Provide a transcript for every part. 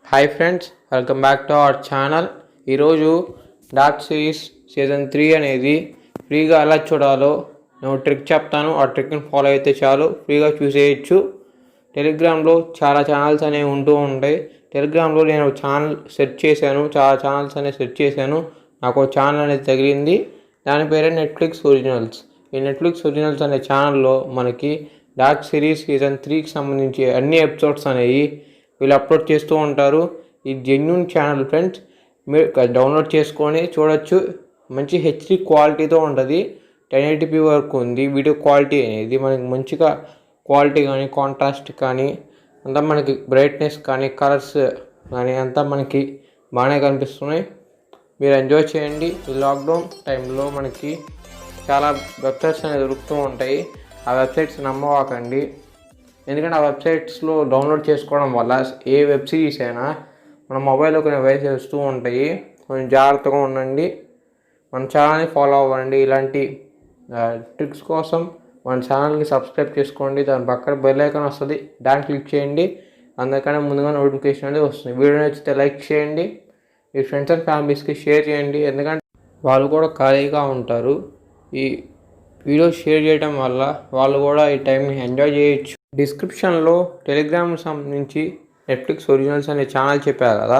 Hi friends, welcome back to our channel. ఈరోజు dark series season 3 అనేది ఫ్రీగా ఎలా చూడాలో నేను ట్రిక్ చెప్తాను. ఆ ట్రిక్ని ఫాలో అయితే చాలు ఫ్రీగా చూసేయచ్చు. టెలిగ్రామ్లో చాలా ఛానల్స్ అనేవి ఉంటూ ఉంటాయి. టెలిగ్రామ్లో నేను ఛానల్ సెర్చ్ చేశాను, చాలా ఛానల్స్ అనేవి సెర్చ్ చేశాను. నాకు ఒక ఛానల్ అనేది తగిలింది. దాని పేరే నెట్ఫ్లిక్స్ ఒరిజినల్స్. ఈ నెట్ఫ్లిక్స్ ఒరిజినల్స్ అనే ఛానల్లో మనకి డార్క్ సిరీస్ సీజన్ 3కి సంబంధించి అన్ని ఎపిసోడ్స్ అనేవి వీళ్ళు అప్లోడ్ చేస్తూ ఉంటారు. ఈ జెన్యూన్ ఛానల్ ఫ్రెండ్స్, మీరు డౌన్లోడ్ చేసుకొని చూడొచ్చు. మంచి హెచ్డి క్వాలిటీతో ఉంటుంది. 1080p వరకు ఉంది. వీడియో క్వాలిటీ అనేది మనకి మంచిగా క్వాలిటీ కానీ కాంట్రాస్ట్ కానీ అంతా మనకి బ్రైట్నెస్ కానీ కలర్స్ కానీ అంతా మనకి బాగానే కనిపిస్తున్నాయి. మీరు ఎంజాయ్ చేయండి. ఈ లాక్డౌన్ టైంలో మనకి చాలా వెబ్సైట్స్ అనేవి దొరుకుతూ ఉంటాయి. ఆ వెబ్సైట్స్ నమ్మవాకండి. ఎందుకంటే ఆ వెబ్సైట్స్లో డౌన్లోడ్ చేసుకోవడం వల్ల ఏ వెబ్ సిరీస్ అయినా మన మొబైల్లో కొన్ని వైరస్ వస్తూ ఉంటాయి. కొంచెం జాగ్రత్తగా ఉండండి. మన ఛానల్ని ఫాలో అవ్వండి. ఇలాంటి ట్రిక్స్ కోసం మన ఛానల్ని సబ్స్క్రైబ్ చేసుకోండి. దాని పక్కన బెల్ ఐకాన్ వస్తుంది, దాన్ని క్లిక్ చేయండి. అందుకనే ముందుగా నోటిఫికేషన్ అనేది వస్తుంది. వీడియో నచ్చితే లైక్ చేయండి. మీ ఫ్రెండ్స్ అండ్ ఫ్యామిలీస్కి షేర్ చేయండి. ఎందుకంటే వాళ్ళు కూడా ఖాళీగా ఉంటారు. ఈ వీడియో షేర్ చేయడం వల్ల వాళ్ళు కూడా ఈ టైంని ఎంజాయ్ చేయొచ్చు. డిస్క్రిప్షన్లో టెలిగ్రామ్ సంబంధించి నెట్ఫ్లిక్స్ ఒరిజినల్స్ అనే ఛానల్ చెప్పారు కదా,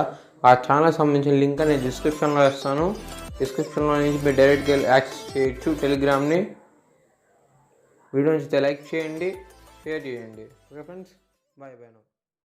ఆ ఛానల్ సంబంధించిన లింక్ నేను డిస్క్రిప్షన్లో ఇస్తాను. డిస్క్రిప్షన్లో నుంచి మీరు డైరెక్ట్గా యాక్సెస్ చేయొచ్చు టెలిగ్రామ్ని. వీడియో నచ్చితే లైక్ చేయండి, షేర్ చేయండి. Okay friends, bye bye.